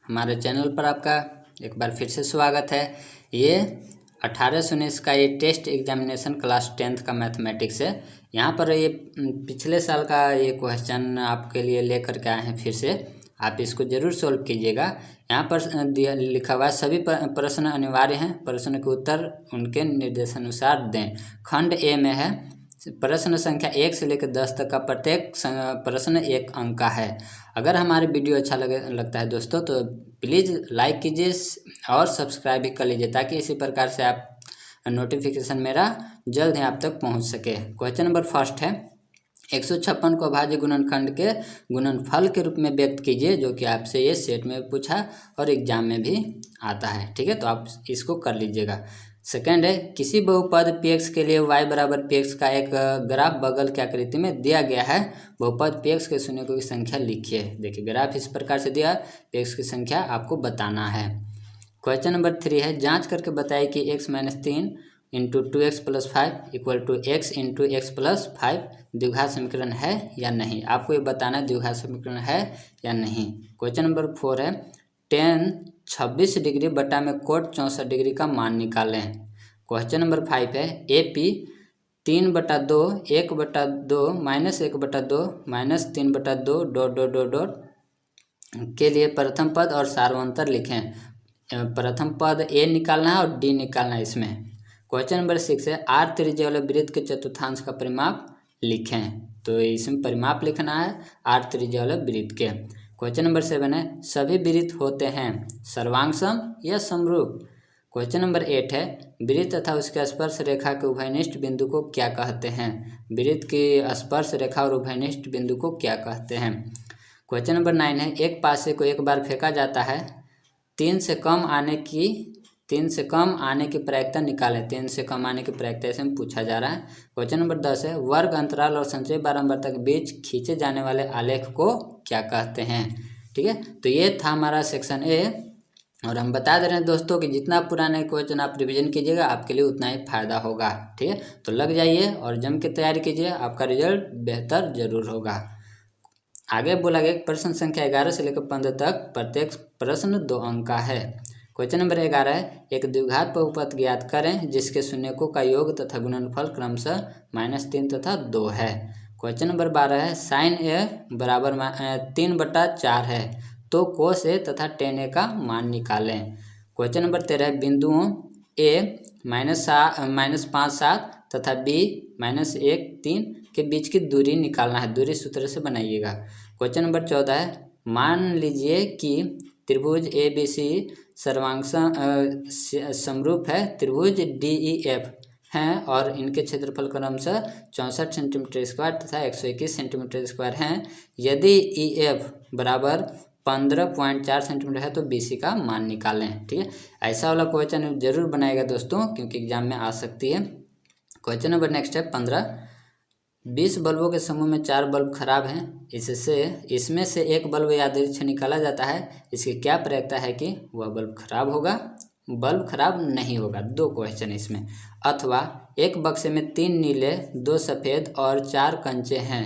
हमारे चैनल पर आपका एक बार फिर से स्वागत है। ये 1819 का ये टेस्ट एग्जामिनेशन क्लास 10th का मैथमेटिक्स है। यहाँ पर ये पिछले साल का ये क्वेश्चन आपके लिए लेकर के आए हैं। फिर से आप इसको ज़रूर सोल्व कीजिएगा। यहाँ पर लिखा हुआ सभी प्रश्न अनिवार्य हैं, प्रश्न के उत्तर उनके निर्देशानुसार दें। खंड ए में है प्रश्न संख्या 1 से लेकर 10 तक का प्रत्येक प्रश्न 1 अंक का है। अगर हमारे वीडियो अच्छा लगता है दोस्तों तो प्लीज़ लाइक कीजिए और सब्सक्राइब भी कर लीजिए, ताकि इसी प्रकार से आप नोटिफिकेशन मेरा जल्द ही आप तक पहुंच सके। क्वेश्चन नंबर फर्स्ट है 156 को अभाज्य गुणनखंड के गुणनफल के रूप में व्यक्त कीजिए, जो कि आपसे ये सेट में पूछा और एग्जाम में भी आता है। ठीक है, तो आप इसको कर लीजिएगा। सेकेंड है किसी बहुपद px के लिए y बराबर px का एक ग्राफ बगल की आकृति में दिया गया है। बहुपद px के शून्यकों की संख्या लिखिए। देखिए ग्राफ इस प्रकार से दिया, px की संख्या आपको बताना है। क्वेश्चन नंबर 3 है जांच करके बताइए कि x - 3 into 2x + 5 equal to x into x + 5 द्विघात समीकरण है या नहीं। आपको ये बताना है द्विघात समीकरण है या नहीं। क्वेश्चन नंबर 4 है tan 26 डिग्री बटा में कोट 64 डिग्री का मान निकालें। क्वेश्चन नंबर 5 है AP 3/2 1/2 -1/2 -3/2 ... के लिए प्रथम पद और सार्वंतर लिखें। प्रथम पद A निकालना है और D निकालना है इसमें। क्वेश्चन नंबर 6 है R त्रिज्या वाले वृत्त के चतुर्थांश का परिमाप लिखें। तो इसमें परिमाप लिखना है R त्रिज्या वाले वृत्त के। क्वेश्चन नंबर 7 है सभी वृत्त होते हैं सर्वांगसम या समरूप। क्वेश्चन नंबर 8 है वृत्त तथा उसके स्पर्श रेखा के उभयनिष्ठ बिंदु को क्या कहते हैं। वृत्त की स्पर्श रेखा और उभयनिष्ठ बिंदु को क्या कहते हैं। क्वेश्चन नंबर 9 है एक पासे को एक बार फेंका जाता है 3 से कम आने की प्रायिकता निकालें। 3 से कम आने की प्रायिकता ऐसे में पूछा जा रहा है। क्वेश्चन नंबर 10 है वर्ग अंतराल और संचयी बारंबारता के बीच खींचे जाने वाले आलेख को क्या कहते हैं। ठीक है, तो ये था हमारा सेक्शन ए। और हम बता दे रहे हैं दोस्तों कि जितना पुराने क्वेश्चन आप रिवीजन कीजिएगा आपके लिए उतना ही फायदा होगा। ठीक है, तो लग जाइए और जम के तैयारी कीजिए, आपका रिजल्ट बेहतर जरूर होगा। आगे बोला गया प्रश्न संख्या 11 से लेकर 15 तक प्रत्येक प्रश्न 2 अंक का है। क्वेश्चन नंबर 11 है एक द्विघात बहुपद ज्ञात करें जिसके शून्यकों का योग तथा गुणनफल क्रमशः -3 तथा 2 है। क्वेश्चन नंबर 12 है sin a बराबर 3/4 है, तो cos a तथा tan a का मान निकालें। क्वेश्चन नंबर 13 है बिंदुओं a -5 7 तथा b -1 3 के बीच की दूरी निकालना है। दूरी सूत्र से बनाइएगा। क्वेश्चन नंबर 14 है मान लीजिए कि त्रिभुज ABC समरूप है त्रिभुज DEF हैं और इनके क्षेत्रफल क्रमशः 64 सेंटीमीटर² तथा 121 सेंटीमीटर स्क्वायर हैं। यदि EF बराबर 15.4 सेंटीमीटर है तो BC का मान निकालें। ठीक है, ऐसा वाला क्वेश्चन जरूर बनाएगा दोस्तों, क्योंकि एग्जाम में आ सकती है। क्वेश्चन नंबर नेक्स्ट है 15 20 बल्बों के समूह में 4 बल्ब खराब हैं। इसमें से एक बल्ब यादृच्छिक निकाला जाता है। इसकी क्या प्रयोक्ता है कि वह बल्ब खराब नहीं होगा। 2 क्वेश्चन इसमें। अथवा एक बक्से में 3 नीले 2 सफ़ेद और 4 कंचे हैं।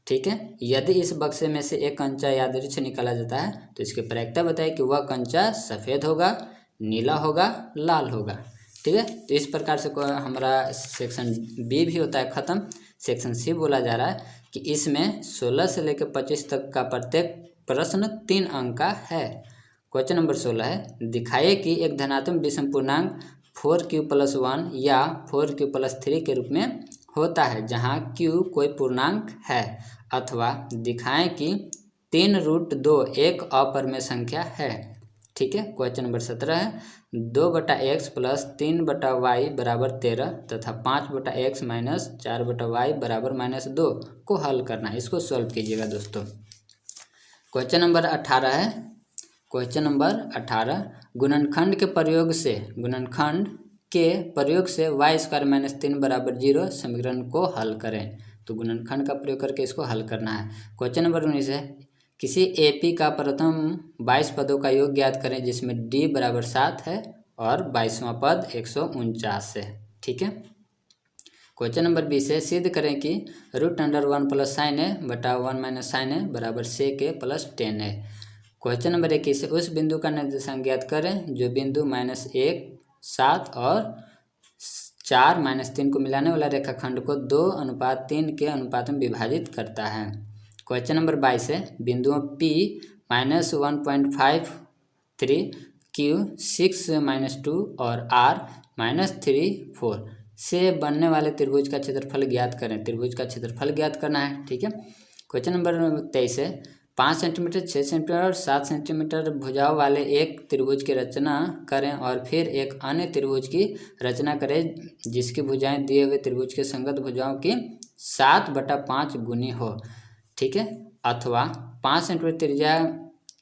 ठीक है, यदि इस बक्से में से एक कंचा यादृच्छिक निकाला जाता है तो इसकी प्रयोक्ता बताए कि वह कंचा सफ़ेद होगा, नीला होगा, लाल होगा। ठीक है, तो इस प्रकार से हमारा सेक्शन बी भी होता है ख़त्म। सेक्शन सी बोला जा रहा है कि इसमें 16 से लेकर 25 तक का प्रत्येक प्रश्न 3 अंक का है। क्वेश्चन नंबर 16 है दिखाइए कि एक धनात्मक विषम पूर्णांक 4q+1 या 4q+3 के रूप में होता है जहां q कोई पूर्णांक है। अथवा दिखाएं कि 3√2 एक अपरिमेय संख्या है। ठीक है, क्वेश्चन नंबर 17 है 2/x + 3/y = 13 तथा 5/x - 4/y = -2 को हल करना है। इसको सॉल्व कीजिएगा दोस्तों। क्वेश्चन नंबर 18 है गुणनखंड के प्रयोग से y² - 3 = 0 समीकरण को हल करें। तो गुणनखंड का प्रयोग करके इसको हल करना है। क्वेश्चन नंबर 19 है किसी AP का प्रथम 22 पदों का योग ज्ञात करें जिसमें D बराबर 7 है और 22वां पद 149 है। ठीक है, क्वेश्चन नंबर 20 है सिद्ध करें कि √1 + sin a बटा 1 - sin a बराबर sec a + tan a। Question number 21 है, उस बिंदु का निर्देशांक ज्ञात करें जो बिंदु -1, 7 और 4, -3 को मिलाने वाला रेखाखंड को 2:3 के अनुपात में विभाजित करता है। क्वेश्चन नंबर 22 है, बिंदुओं P -1.53, Q 6-2 और R -3-4 से बनने वाले त्रिभुज का क्षेत्रफल ज्ञात करें। त्रिभुज का क्षेत्रफल ज्ञात करना है, ठीक है। क्वेश्चन नंबर 23 है, 5 सेंटीमीटर, 6 सेंटीमीटर और 7 सेंटीमीटर भुजाओं वाले एक त्रिभुज की रचना करें और फिर एक अन्य त्रिभुज की रचना करें जिसकी भुजाएं दिए हुए त्रिभुज के संगत भुजाओं की 7/5 गुनी हो, ठीक है। अथवा 5 सेंटीमीटर त्रिज्या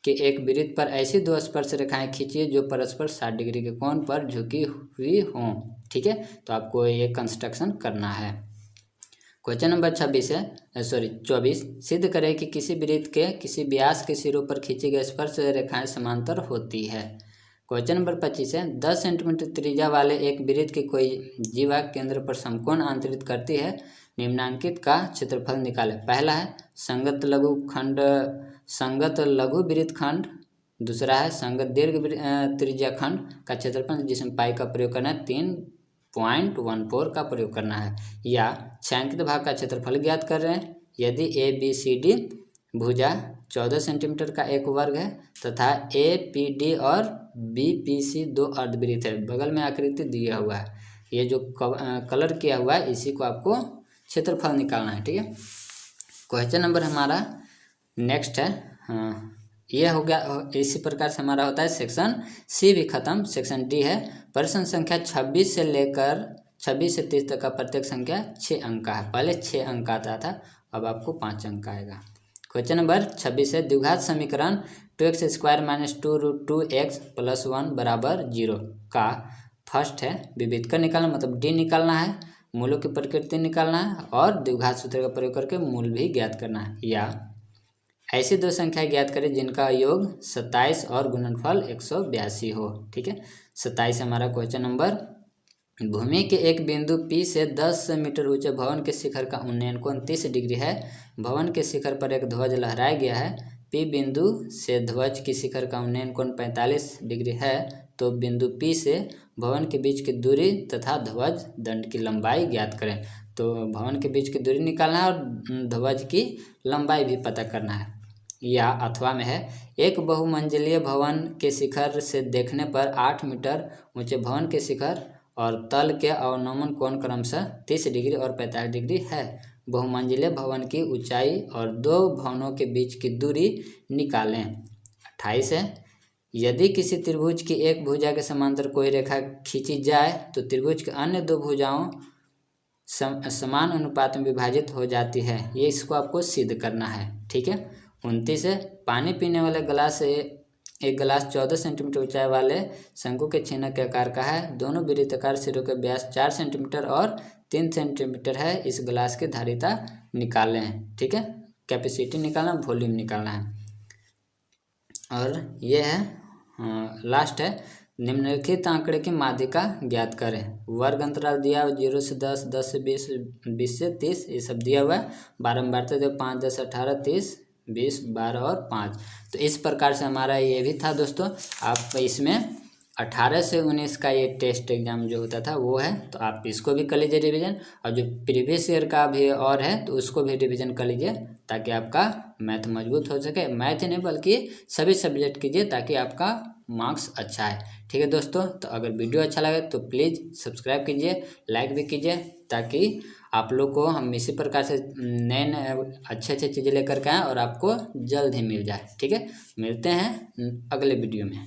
के एक वृत्त पर ऐसी दो स्पर्श रेखाएं खींचिए जो परस्पर 60 डिग्री के कोण पर झुकी हुई हों, ठीक है। तो आपको ये कंस्ट्रक्शन करना है। क्वेश्चन नंबर 24 सिद्ध करें कि किसी वृत्त के किसी व्यास के सिरों पर खींची गई स्पर्श रेखाएं समांतर होती है। क्वेश्चन नंबर 25 है, 10 सेंटीमीटर त्रिज्या वाले एक वृत्त की कोई जीवा केंद्र पर समकोण अंतरित करती है, निम्नांकित का क्षेत्रफल निकालें। पहला है संगत लघु वृत्तखंड, दूसरा है संगत दीर्घ त्रिज्या खंड का क्षेत्रफल जिसमें पाई का प्रयोग करना है, 3.14 का प्रयोग करना है। या छायांकित भाग का क्षेत्रफल ज्ञात कर रहे हैं। यदि ABCD भुजा 14 सेंटीमीटर का एक वर्ग है तथा APD और BPC दो अर्धवृत्त है, बगल में आकृति दिया हुआ है, ये जो कलर किया हुआ है इसी को आपको क्षेत्रफल निकालना है, ठीक है। क्वेश्चन नंबर हमारा नेक्स्ट है, यह हो गया। इसी प्रकार से हमारा होता है सेक्शन सी भी खत्म। सेक्शन डी है, प्रश्न संख्या 26 से लेकर 26 से 30 तक का प्रत्येक संख्या 6 अंक का है। पहले 6 अंक आता था, अब आपको 5 अंक का आएगा। क्वेश्चन नंबर 26 है, द्विघात समीकरण 2x² - 2√2x + 1 = 0 का फर्स्ट है विविध का निकालना, मतलब डी निकालना है, मूलों की प्रकृति निकालना है और द्विघात सूत्र का प्रयोग करके मूल भी ज्ञात करना है। या ऐसी दो संख्याएं ज्ञात करें जिनका योग 27 और गुणनफल 182 हो, ठीक है। 27 हमारा क्वेश्चन नंबर। भूमि के एक बिंदु P से 10 मीटर ऊंचे भवन के शिखर का उन्नयन कोण 30 डिग्री है। भवन के शिखर पर एक ध्वज लहराया गया है। P बिंदु से ध्वज की शिखर का उन्नयन कोण 45 डिग्री है, तो बिंदु P से भवन के बीच की दूरी तथा ध्वज दंड की लंबाई ज्ञात करें। तो भवन के बीच की दूरी निकालना है और ध्वज की लंबाई भी पता करना है। या अथवा में है, एक बहुमंजिलीय भवन के शिखर से देखने पर 8 मीटर ऊंचे भवन के शिखर और तल के अवनमन कोण क्रमशः 30 डिग्री और 45 डिग्री है। बहुमंजिलीय भवन की ऊंचाई और दो भवनों के बीच की दूरी निकालें। 28 है, यदि किसी त्रिभुज की एक भुजा के समांतर कोई रेखा खींची जाए तो त्रिभुज के अन्य दो भुजाओं समान अनुपात में विभाजित हो जाती है। ये इसको आपको सिद्ध करना है, ठीक है। 29 है, पानी पीने वाले गिलास से एक गिलास 14 सेंटीमीटर ऊंचाई वाले शंकु के छेना के आकार का है। दोनों वृत्ताकार सिरों के व्यास 4 सेंटीमीटर और 3 सेंटीमीटर है। इस गिलास की धारिता निकालें, ठीक है। कैपेसिटी निकालना, वॉल्यूम निकालना है। और ये है लास्ट है, निम्नलिखित आंकड़े की माध्यिका ज्ञात करें। वर्ग अंतराल दिया 0 से 10, 10 से 20, 20 से 30, ये सब दिया हुआ है। बारंबारता जो 5, 10, 18, 30, 20, 12 और 5। तो इस प्रकार से हमारा ये भी था दोस्तों। आप इसमें 18 से 19 का ये टेस्ट एग्जाम जो होता था वो है, तो आप इसको भी कर लीजिए रिविजन। और जो प्रीवियस ईयर का भी और है तो उसको भी रिविजन कर लीजिए ताकि आपका मैथ मजबूत हो सके। मैथ ही नहीं बल्कि सभी सब्जेक्ट कीजिए ताकि आपका मार्क्स अच्छा है, ठीक है दोस्तों। तो अगर वीडियो अच्छा लगे तो प्लीज़ सब्सक्राइब कीजिए, लाइक भी कीजिए ताकि आप लोग को हम इसी प्रकार से नए नए अच्छे चीज़ें लेकर के आएँ और आपको जल्द ही मिल जाए, ठीक है। मिलते हैं अगले वीडियो में।